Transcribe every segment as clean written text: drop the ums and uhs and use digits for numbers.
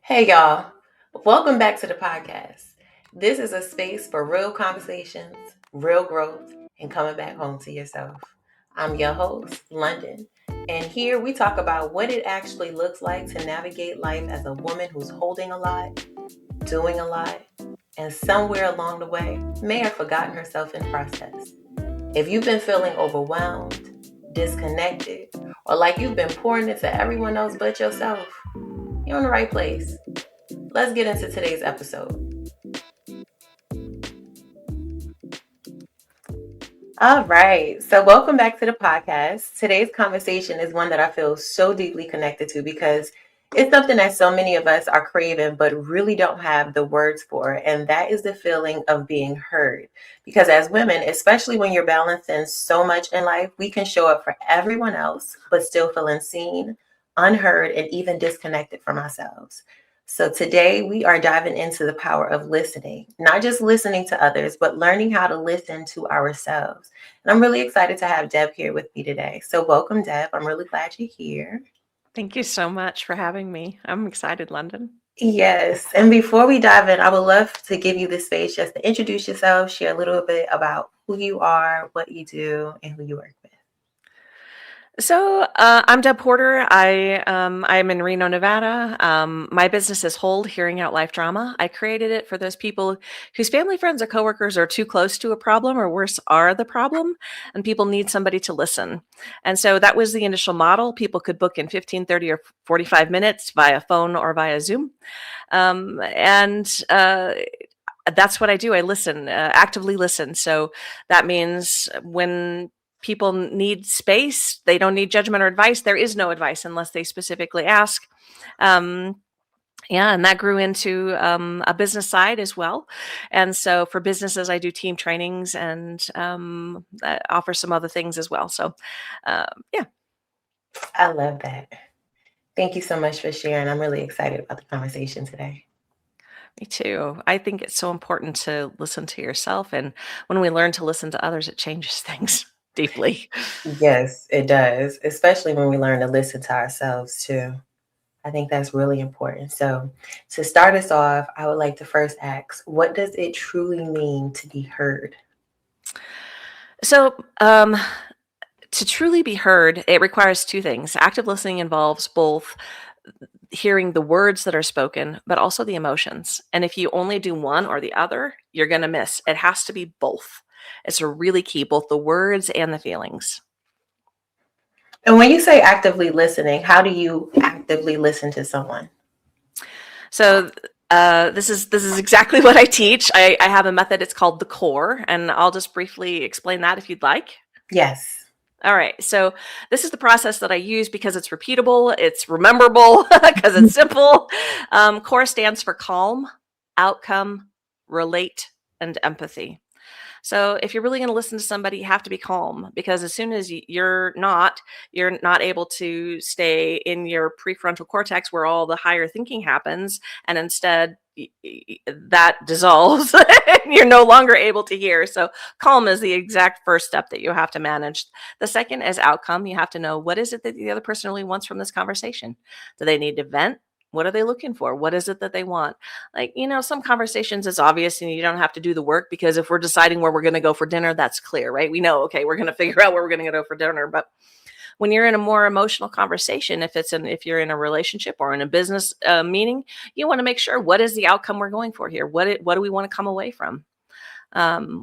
Hey, y'all. Welcome back to the podcast. This is a space for real conversations, real growth, and coming back home to yourself. I'm your host, London, and here we talk about what it actually looks like to navigate life as a woman who's holding a lot, doing a lot, and somewhere along the way may have forgotten herself in the process. If you've been feeling overwhelmed, disconnected, or like you've been pouring into everyone else but yourself, you're in the right place. Let's get into today's episode. All right. So, welcome back to the podcast. Today's conversation is one that I feel so deeply connected to because it's something that so many of us are craving, but really don't have the words for. And that is the feeling of being heard. Because as women, especially when you're balancing so much in life, we can show up for everyone else, but still feel unseen, unheard, and even disconnected from ourselves. So today we are diving into the power of listening, not just listening to others, but learning how to listen to ourselves. And I'm really excited to have Deb here with me today. So welcome, Deb. I'm really glad you're here. Thank you so much for having me. I'm excited, London. Yes. And before we dive in, I would love to give you the space just to introduce yourself, share a little bit about who you are, what you do, and who you work with. So I'm Deb Porter. I'm in Reno, Nevada. My business is Hold Hearing Out Life Drama. I created it for those people whose family, friends, or coworkers are too close to a problem, or worse, are the problem, and people need somebody to listen. And so that was the initial model. People could book in 15, 30, or 45 minutes via phone or via Zoom. And that's what I do. I listen, actively listen. So that means when people need space, they don't need judgment or advice. There is no advice unless they specifically ask. Um, yeah, and that grew into a business side as well. And so for businesses, I do team trainings and I offer some other things as well. So, yeah. I love that. Thank you so much for sharing. I'm really excited about the conversation today. Me too. I think it's so important to listen to yourself. And when we learn to listen to others, it changes things deeply. Yes, it does, especially when we learn to listen to ourselves too. I think that's really important. So, to start us off, I would like to first ask, what does it truly mean to be heard? So, to truly be heard, it requires two things. Active listening involves both hearing the words that are spoken, but also the emotions. And if you only do one or the other, you're going to miss. It has to be both. It's a really key, both the words and the feelings. And when you say actively listening, how do you actively listen to someone? So this is exactly what I teach. I have a method. It's called the core, and I'll just briefly explain that if you'd like. Yes. All right. So this is the process that I use because it's repeatable, it's rememberable, because it's simple. CORE stands for calm, outcome, relate, and empathy. So if you're really going to listen to somebody, you have to be calm, because as soon as you're not able to stay in your prefrontal cortex where all the higher thinking happens, and instead that dissolves and you're no longer able to hear. So calm is the exact first step that you have to manage. The second is outcome. You have to know, what is it that the other person really wants from this conversation? Do they need to vent? What are they looking for? What is it that they want? Like, some conversations is obvious and you don't have to do the work, because if we're deciding where we're going to go for dinner, that's clear, right? We know, okay, we're going to figure out where we're going to go for dinner. But when you're in a more emotional conversation, if you're in a relationship or in a business meeting, you want to make sure, what is the outcome we're going for here? What do we want to come away from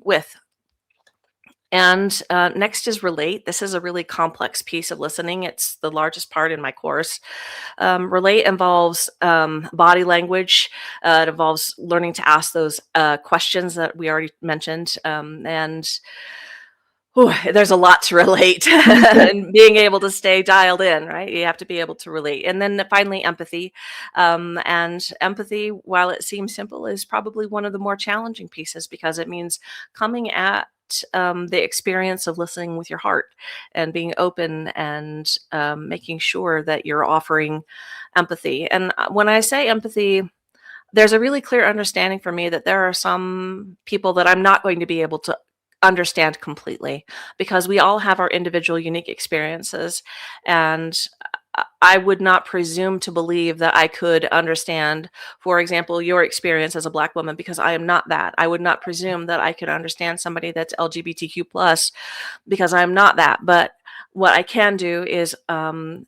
with? And next is relate. This is a really complex piece of listening. It's the largest part in my course. Relate involves body language. It involves learning to ask those questions that we already mentioned. There's a lot to relate and being able to stay dialed in, right? You have to be able to relate. And then finally, empathy. And empathy, while it seems simple, is probably one of the more challenging pieces, because it means coming at the experience of listening with your heart and being open and making sure that you're offering empathy. And when I say empathy, there's a really clear understanding for me that there are some people that I'm not going to be able to understand completely, because we all have our individual unique experiences. And I would not presume to believe that I could understand, for example, your experience as a Black woman, because I am not that. I would not presume that I could understand somebody that's LGBTQ plus, because I'm not that. But what I can do is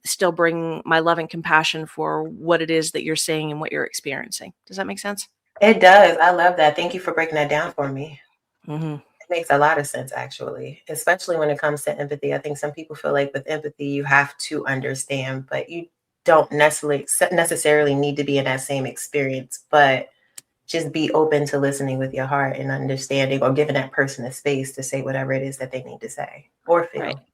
still bring my love and compassion for what it is that you're saying and what you're experiencing. Does that make sense? It does. I love that. Thank you for breaking that down for me. Mm-hmm. It makes a lot of sense, actually, especially when it comes to empathy. I think some people feel like with empathy, you have to understand, but you don't necessarily need to be in that same experience, but just be open to listening with your heart and understanding or giving that person a space to say whatever it is that they need to say or Right. feel.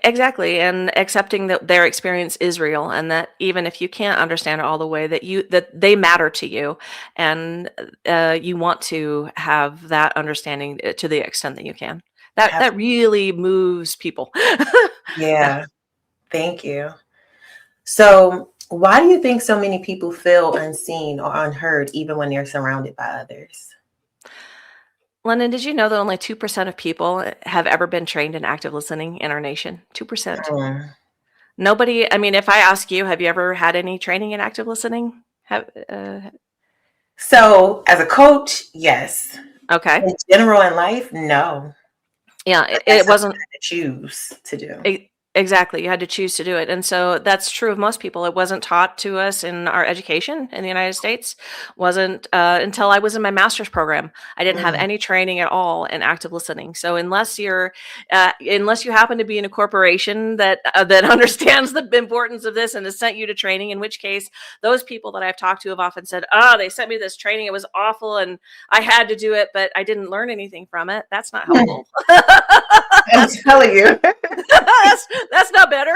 Exactly, and accepting that their experience is real, and that even if you can't understand it all the way, that they matter to you, and you want to have that understanding to the extent that you can. That Absolutely. really moves people. Yeah. Yeah. Thank you. So, why do you think so many people feel unseen or unheard even when they're surrounded by others? London, did you know that only 2% of people have ever been trained in active listening in our nation? 2%. Mm. Nobody, I mean, if I ask you, have you ever had any training in active listening? So, as a coach, yes. Okay. In general in life, no. Yeah, But it that's something wasn't. I had to choose to do. Exactly, you had to choose to do it, and so that's true of most people. It wasn't taught to us in our education in the United States. Wasn't until I was in my master's program. I didn't have Mm, any training at all in active listening. So unless you happen to be in a corporation that understands the importance of this and has sent you to training, in which case those people that I've talked to have often said, "Oh, they sent me this training. It was awful, and I had to do it, but I didn't learn anything from it." That's not mm. helpful. I'm that's telling you. that's not better.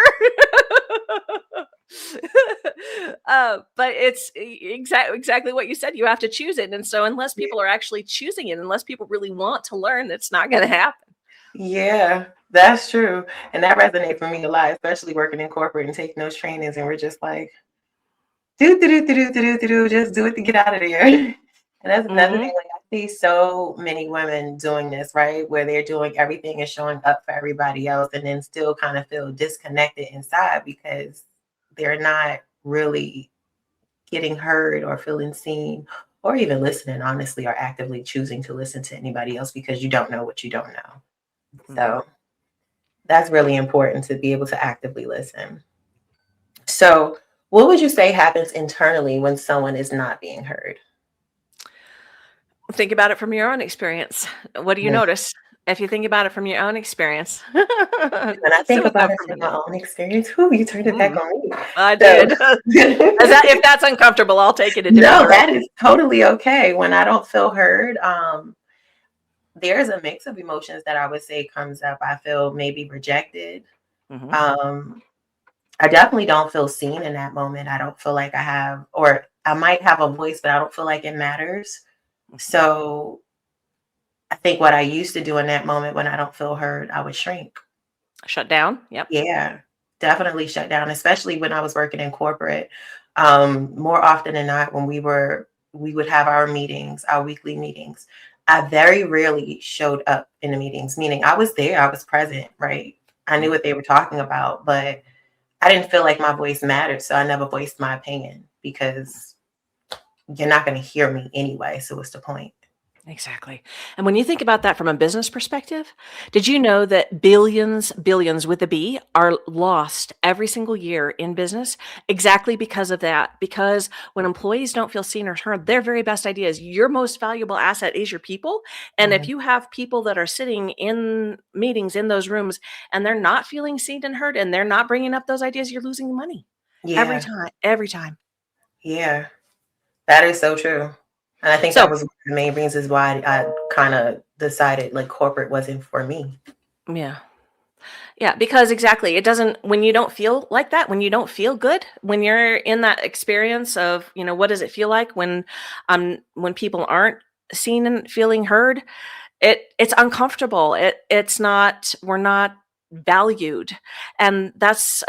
But it's exactly what you said. You have to choose it, and so unless people are actually choosing it, unless people really want to learn, it's not going to happen. Yeah, that's true. And that resonates with me a lot, especially working in corporate and taking those trainings. And we're just like, do, just do it to get out of there. And that's another Hmm. thing. Like, I see so many women doing this, right? Where they're doing everything and showing up for everybody else, and then still kind of feel disconnected inside because they're not really getting heard or feeling seen or even listening, honestly, or actively choosing to listen to anybody else because you don't know what you don't know. Hmm. So that's really important to be able to actively listen. So, what would you say happens internally when someone is not being heard? Think about it from your own experience. What do you Mm. notice if you think about it from your own experience? When I Sit think with about that it for a from my minute. own experience, whoo, you turned it back Mm, on me. I So, did. If that's uncomfortable, I'll take it a different no, that direction. is totally okay. When I don't feel heard, there's a mix of emotions that I would say comes up. I feel maybe rejected. Hmm. Um, I definitely don't feel seen in that moment. I don't feel like I have, or I might have a voice, but I don't feel like it matters. Hmm. So I think what I used to do in that moment when I don't feel heard, I would shrink. Shut down. Yep. Yeah, definitely shut down, especially when I was working in corporate. More often than not, when we would have our meetings, our weekly meetings. I very rarely showed up in the meetings, meaning I was there, I was present, right? I knew what they were talking about, but I didn't feel like my voice mattered, so I never voiced my opinion because you're not going to hear me anyway. So what's the point? Exactly. And when you think about that from a business perspective, did you know that billions with a B are lost every single year in business exactly because of that? Because when employees don't feel seen or heard, their very best ideas, your most valuable asset is your people. And if Mhm. you have people that are sitting in meetings in those rooms and they're not feeling seen and heard and they're not bringing up those ideas, you're losing money every Yeah, time, every time. yeah, that is so true. And I think that So, was one of the main reasons why I kind of decided like corporate wasn't for me. yeah. Yeah, because exactly, it doesn't when you don't feel like that, when you don't feel good, when you're in that experience of, what does it feel like when people aren't seen and feeling heard, it's uncomfortable. It's not we're not valued. And that's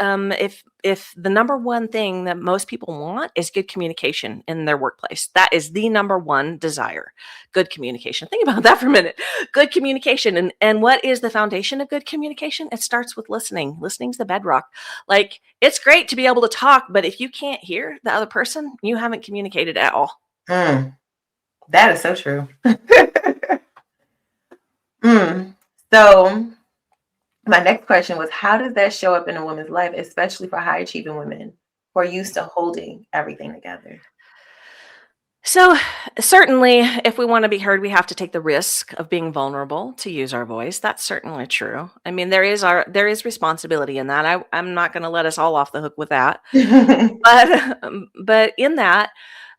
if the number one thing that most people want is good communication in their workplace. That is the number one desire. Good communication. Think about that for a minute. Good communication. And what is the foundation of good communication? It starts with listening. Listening's the bedrock. Like, it's great to be able to talk, but if you can't hear the other person, you haven't communicated at all. Mm, that is so true. So my next question was, how does that show up in a woman's life, especially for high achieving women who are used to holding everything together? So, certainly, if we want to be heard, we have to take the risk of being vulnerable to use our voice. That's certainly true. I mean, there is responsibility in that. I'm not going to let us all off the hook with that. But in that,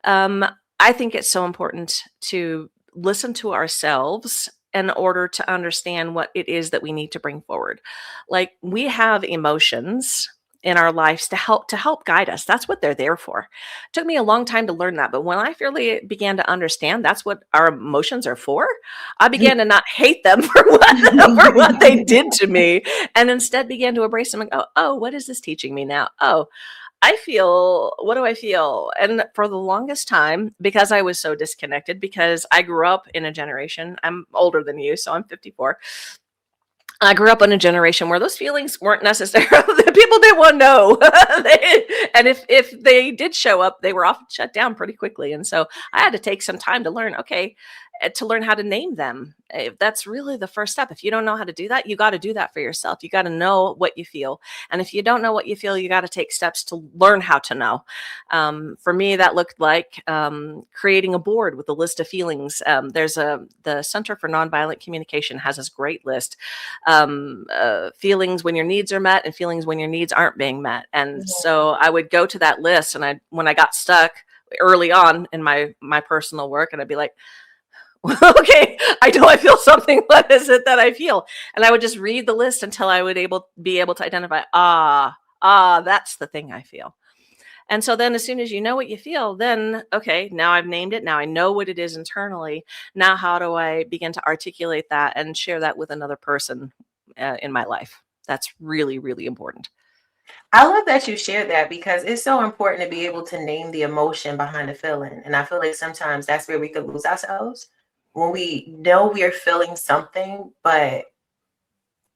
um, I think it's so important to listen to ourselves in order to understand what it is that we need to bring forward. Like, we have emotions in our lives to help guide us. That's what they're there for. It took me a long time to learn that, but when I really began to understand that's what our emotions are for, I began to not hate them for what they did to me, and instead began to embrace them and go, "Oh, what is this teaching me now? Oh, what do I feel?" And for the longest time, because I was so disconnected, because I grew up in a generation, I'm older than you, so I'm 54. I grew up in a generation where those feelings weren't necessarily people didn't want to know. And if they did show up, they were often shut down pretty quickly. And so I had to take some time to learn, okay, to learn how to name them. That's really the first step. If you don't know how to do that, you got to do that for yourself. You got to know what you feel. And if you don't know what you feel, you got to take steps to learn how to know. For me, that looked like creating a board with a list of feelings. The Center for Nonviolent Communication has this great list. Feelings when your needs are met and feelings when your needs aren't being met. And so I would go to that list, and when I got stuck early on in my personal work, and I'd be like, okay, I know I feel something. What is it that I feel? And I would just read the list until I would be able to identify, that's the thing I feel. And so then as soon as you know what you feel, then, okay, now I've named it. Now I know what it is internally. Now, how do I begin to articulate that and share that with another person in my life? That's really, really important. I love that you shared that because it's so important to be able to name the emotion behind the feeling. And I feel like sometimes that's where we could lose ourselves when we know we are feeling something, but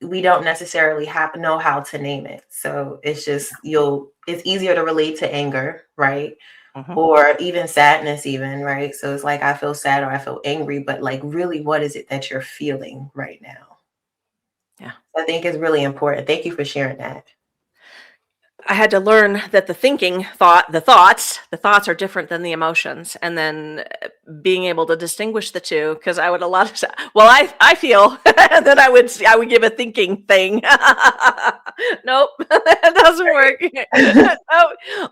we don't necessarily know how to name it. So it's just it's easier to relate to anger, right? Mhm. Or even sadness, even, right? So it's like I feel sad or I feel angry, but like really what is it that you're feeling right now? Yeah. I think it's really important. Thank you for sharing that. I had to learn that the thoughts are different than the emotions. And then being able to distinguish the two, because I would a lot of, well, I feel, and then I would give a thinking thing. Nope, that doesn't work. Nope.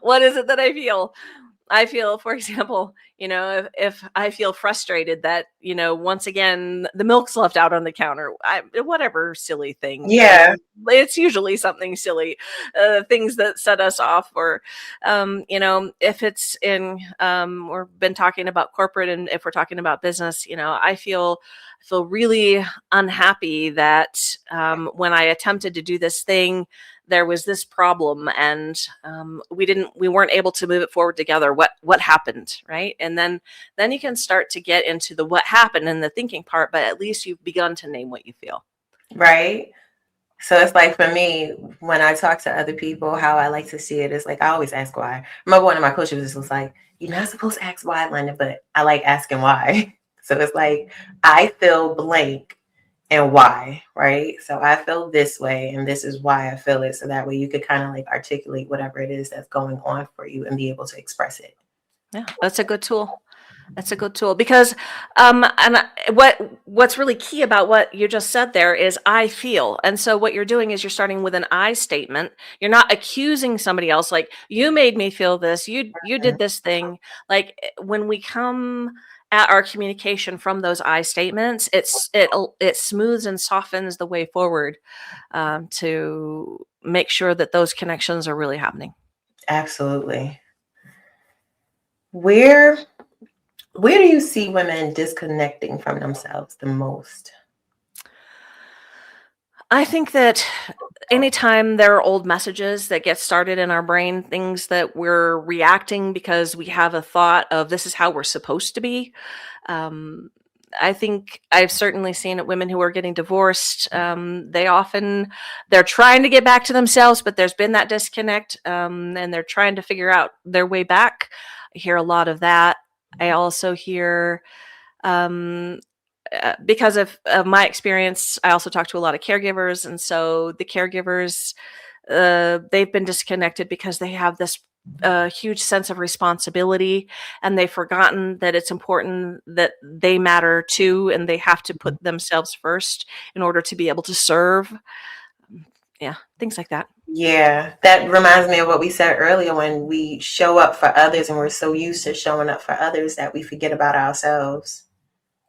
What is it that I feel? I feel, for example, if I feel frustrated that, once again, the milk's left out on the counter, whatever silly thing, Yeah. it's usually something silly, things that set us off, or, if it's we've been talking about corporate, and if we're talking about business, I feel really unhappy that when I attempted to do this thing, there was this problem, and we weren't able to move it forward together. What happened, right? And then you can start to get into the what happened and the thinking part, but at least you've begun to name what you feel. Right. So it's like for me, when I talk to other people, how I like to see it is like I always ask why. I remember one of my coaches was like, "You're not supposed to ask why, London," but I like asking why. So it's like I feel blank and why, right? So I feel this way and this is why I feel it. So that way you could kind of like articulate whatever it is that's going on for you and be able to express it. Yeah, that's a good tool. That's a good tool, because what's really key about what you just said there is I feel. And so what you're doing is you're starting with an I statement. You're not accusing somebody else, like, you made me feel this, you did this thing. Like, when we come at our communication from those I statements, it smooths and softens the way forward, to make sure that those connections are really happening. Absolutely. Where where do you see women disconnecting from themselves the most? I think that anytime there are old messages that get started in our brain, things that we're reacting because we have a thought of this is how we're supposed to be. Um, I think I've certainly seen it women who are getting divorced. They're trying to get back to themselves, but there's been that disconnect, and they're trying to figure out their way back. I hear a lot of that. I also hear um, because of my experience, I also talk to a lot of caregivers. And so the caregivers, they've been disconnected because they have this huge sense of responsibility, and they've forgotten that it's important that they matter too, and they have to put themselves first in order to be able to serve. Yeah, things like that. Yeah, that reminds me of what we said earlier when we show up for others and we're so used to showing up for others that we forget about ourselves.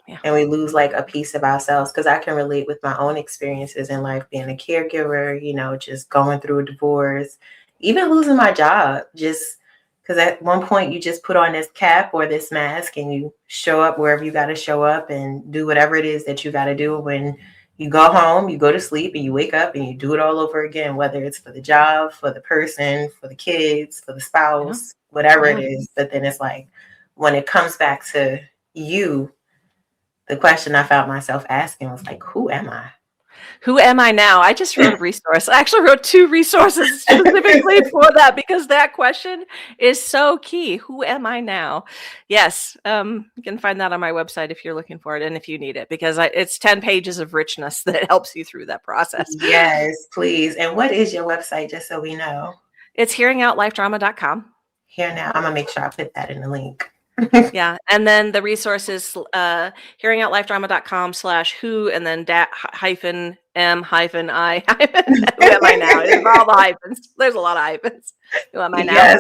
Yeah. And we lose like a piece of ourselves, because I can relate with my own experiences in life being a caregiver, just going through a divorce, even losing my job, just because at one point you just put on this cap or this mask and you show up wherever you got to show up and do whatever it is that you got to do. When you go home, you go to sleep and you wake up and you do it all over again, whether it's for the job, for the person, for the kids, for the Yeah. spouse, whatever it Yeah. is. But then it's like when it comes back to you, the question I found myself asking was like, who am I? Who am I now? I just wrote a resource. I actually wrote 2 resources specifically for that, because that question is so key. Who am I now? Yes, you can find that on my website if you're looking for it and if you need it, because it's 10 pages of richness that helps you through that process. Yes, please. And what is your website, just so we know? It's hearingoutLifeDrama.com. Here now, I'm gonna make sure I put that in the link. Yeah, and then the resource is hearingoutLifeDrama.com/who, and then hyphen M hyphen I hyphen. Who am I now? It's all the hyphens. There's a lot of hyphens. Who am I now? Yes.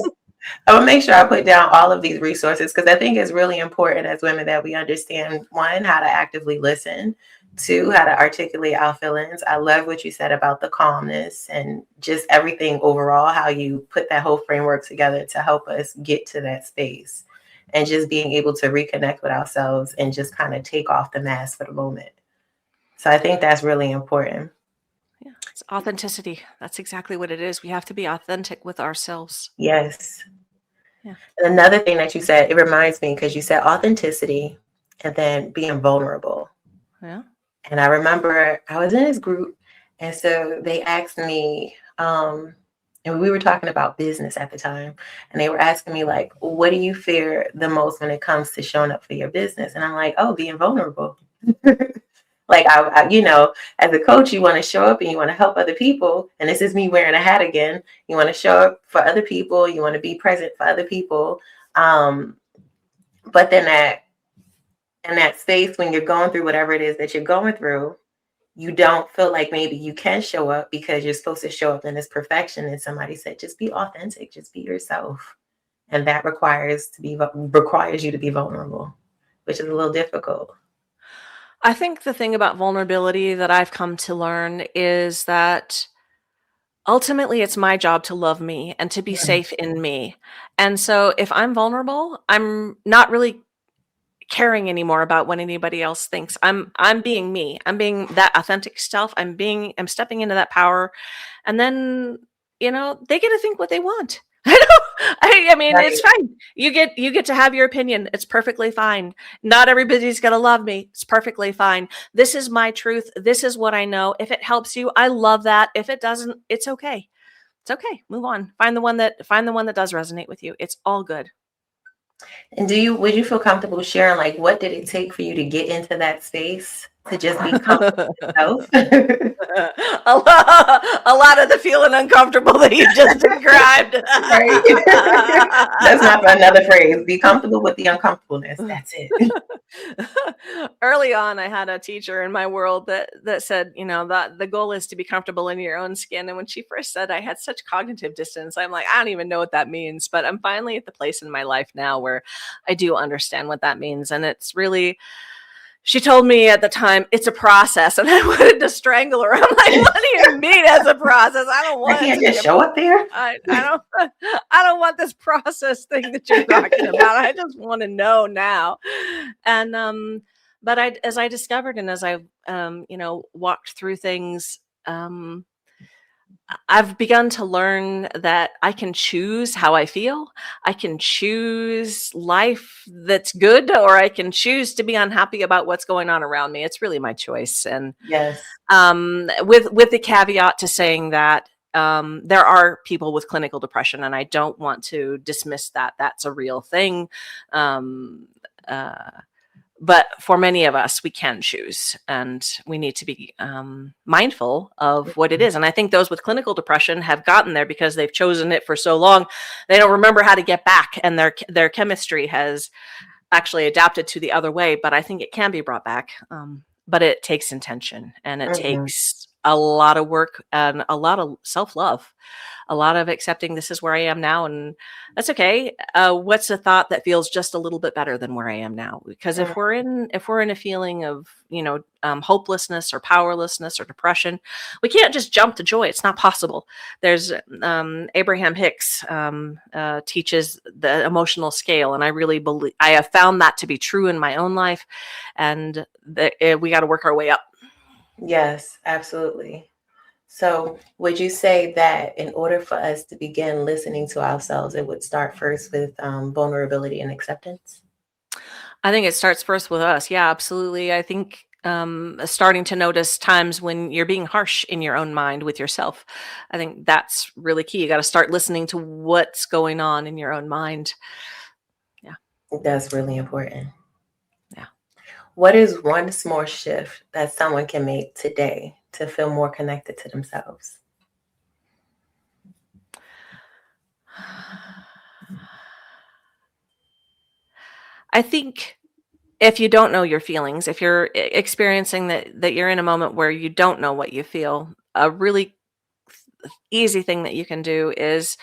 I'm gonna make sure I put down all of these resources, because I think it's really important as women that we understand, one, how to actively listen, two, how to articulate our feelings. I love what you said about the calmness and just everything overall, how you put that whole framework together to help us get to that space and just being able to reconnect with ourselves and just kind of take off the mask for the moment. So I think that's really important. Yeah, it's authenticity. That's exactly what it is. We have to be authentic with ourselves. Yes. Yeah. And another thing that you said, it reminds me, because you said authenticity and then being vulnerable. Yeah. And I remember I was in this group, and so they asked me, and we were talking about business at the time, and they were asking me, like, what do you fear the most when it comes to showing up for your business? And I'm like, oh, being vulnerable. Like, as a coach, you want to show up and you want to help other people. And this is me wearing a hat again. You want to show up for other people. You want to be present for other people. But then in that space, when you're going through whatever it is that you're going through, you don't feel like maybe you can show up because you're supposed to show up in this perfection. And somebody said, just be authentic, just be yourself. And that requires you to be vulnerable, which is a little difficult. I think the thing about vulnerability that I've come to learn is that ultimately it's my job to love me and to be safe in me. And so if I'm vulnerable, I'm not really caring anymore about what anybody else thinks. I'm being me. I'm being that authentic self. I'm stepping into that power. And then, they get to think what they want. I know. I mean, Right. it's fine. You get to have your opinion. It's perfectly fine. Not everybody's going to love me. It's perfectly fine. This is my truth. This is what I know. If it helps you, I love that. If it doesn't, it's okay. It's okay. Move on. Find the one that does resonate with you. It's all good. And would you feel comfortable sharing, like, what did it take for you to get into that space to just be comfortable with yourself? A lot of the feeling uncomfortable that you just described. Right. That's not for another phrase. Be comfortable with the uncomfortableness. That's it. Early on, I had a teacher in my world that said, that the goal is to be comfortable in your own skin. And when she first said I had such cognitive dissonance, I'm like, I don't even know what that means. But I'm finally at the place in my life now where I do understand what that means. And it's really, she told me at the time, it's a process, and I wanted to strangle her. I'm like, what do you mean as a process? I don't want I can't it to just show up there. I don't want this process thing that you're talking about. I just want to know now. And but as I discovered, and as I walked through things, I've begun to learn that I can choose how I feel. I can choose life that's good, or I can choose to be unhappy about what's going on around me. It's really my choice. And Yes. with the caveat to saying that there are people with clinical depression, and I don't want to dismiss that. That's a real thing. Um, uh, but for many of us, we can choose, and we need to be mindful of what it is. And I think those with clinical depression have gotten there because they've chosen it for so long. They don't remember how to get back, and their chemistry has actually adapted to the other way. But I think it can be brought back. But it takes intention, and it Mhm. takes a lot of work and a lot of self-love, a lot of accepting this is where I am now, and that's okay. What's a thought that feels just a little bit better than where I am now? Because Mm. if we're in a feeling of hopelessness or powerlessness or depression, we can't just jump to joy. It's not possible. There's Abraham Hicks teaches the emotional scale, and I really believe I have found that to be true in my own life, and we got to work our way up. Yes, absolutely. So, would you say that in order for us to begin listening to ourselves, it would start first with vulnerability and acceptance? I think it starts first with us. Yeah, absolutely. I think starting to notice times when you're being harsh in your own mind with yourself. I think that's really key. You got to start listening to what's going on in your own mind. Yeah. That's really important. Yeah. What is one small shift that someone can make today to feel more connected to themselves? I think if you don't know your feelings, if you're experiencing that you're in a moment where you don't know what you feel, a really easy thing that you can do is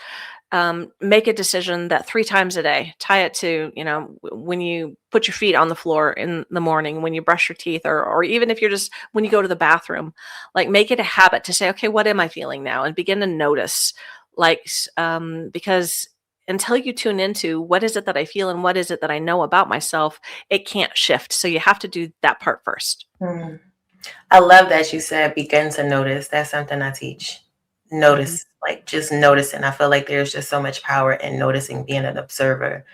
make a decision that 3 times a day, tie it to, when you put your feet on the floor in the morning, when you brush your teeth, or even if you're just, when you go to the bathroom, like make it a habit to say, okay, what am I feeling now? And begin to notice, because until you tune into what is it that I feel and what is it that I know about myself, it can't shift. So you have to do that part first. Hmm. I love that you said begin to notice. That's something I teach. Hmm. Notice, like just noticing. I feel like there's just so much power in noticing, being an observer,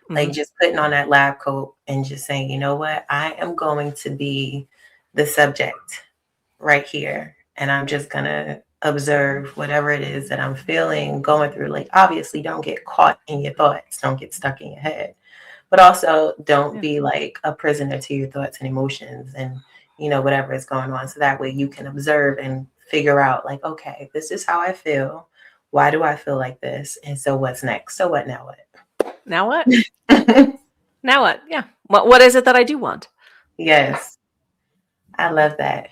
like Hmm. just putting on that lab coat and just saying, you know what, I am going to be the subject right here. And I'm just going to observe whatever it is that I'm feeling, going through. Like, obviously, don't get caught in your thoughts, don't get stuck in your head, but also don't Yeah. be like a prisoner to your thoughts and emotions and, whatever is going on. So that way you can observe and figure out, like, okay, this is how I feel. Why do I feel like this? And so what's next? So what now? Now what? What? Now what? Yeah. What is it that I do want? Yes, I love that.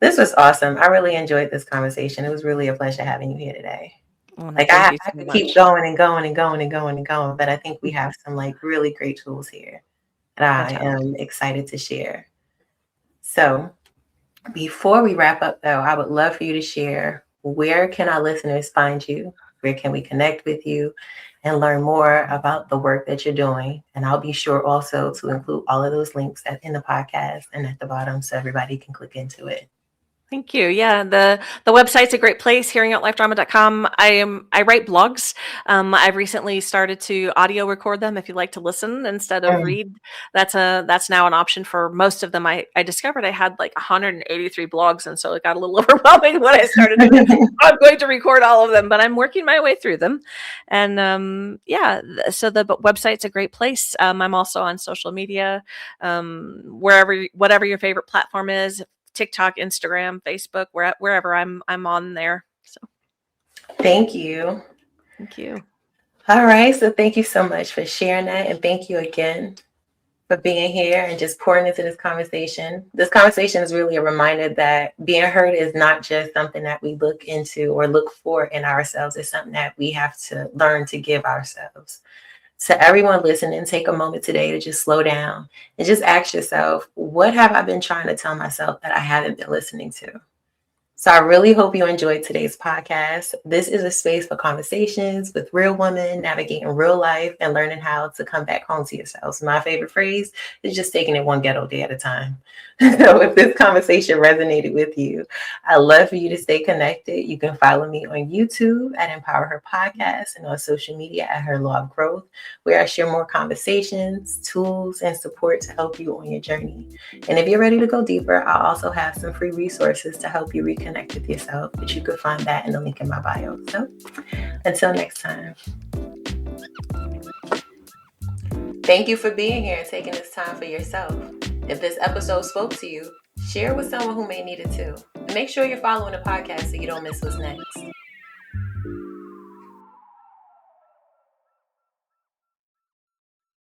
This was awesome. I really enjoyed this conversation. It was really a pleasure having you here today. Oh, no, Like thank you I so could keep much. going and going and going and going and going, but I think we have some like really great tools here that I Fantastic. am excited to share. So before we wrap up though, I would love for you to share, where can our listeners find you? Where can we connect with you and learn more about the work that you're doing? And I'll be sure also to include all of those links in the podcast and at the bottom so everybody can click into it. Thank you. Yeah, the website's a great place, hearingoutLifeDrama.com. I write blogs. I've recently started to audio record them if you like to listen instead of Mm. read. That's now an option for most of them. I discovered I had like 183 blogs, and so it got a little overwhelming when I started to, I'm going to record all of them, but I'm working my way through them. And so the website's a great place. I'm also on social media, whatever your favorite platform is. TikTok, Instagram, Facebook, wherever I'm on there. So Thank you. thank you. All right. So thank you so much for sharing that. And thank you again for being here and just pouring into this conversation. This conversation is really a reminder that being heard is not just something that we look into or look for in ourselves. It's something that we have to learn to give ourselves. So everyone listening, take a moment today to just slow down and just ask yourself, what have I been trying to tell myself that I haven't been listening to? So I really hope you enjoyed today's podcast. This is a space for conversations with real women, navigating real life and learning how to come back home to yourselves. My favorite phrase is just taking it one ghetto day at a time. So if this conversation resonated with you, I'd love for you to stay connected. You can follow me on YouTube at Empower Her Podcast and on social media at Her Law of Growth, where I share more conversations, tools, and support to help you on your journey. And if you're ready to go deeper, I'll also have some free resources to help you reconnect with yourself, but you could find that in the link in my bio. So until next time. Thank you for being here and taking this time for yourself. If this episode spoke to you, share it with someone who may need it too. And make sure you're following the podcast so you don't miss what's next.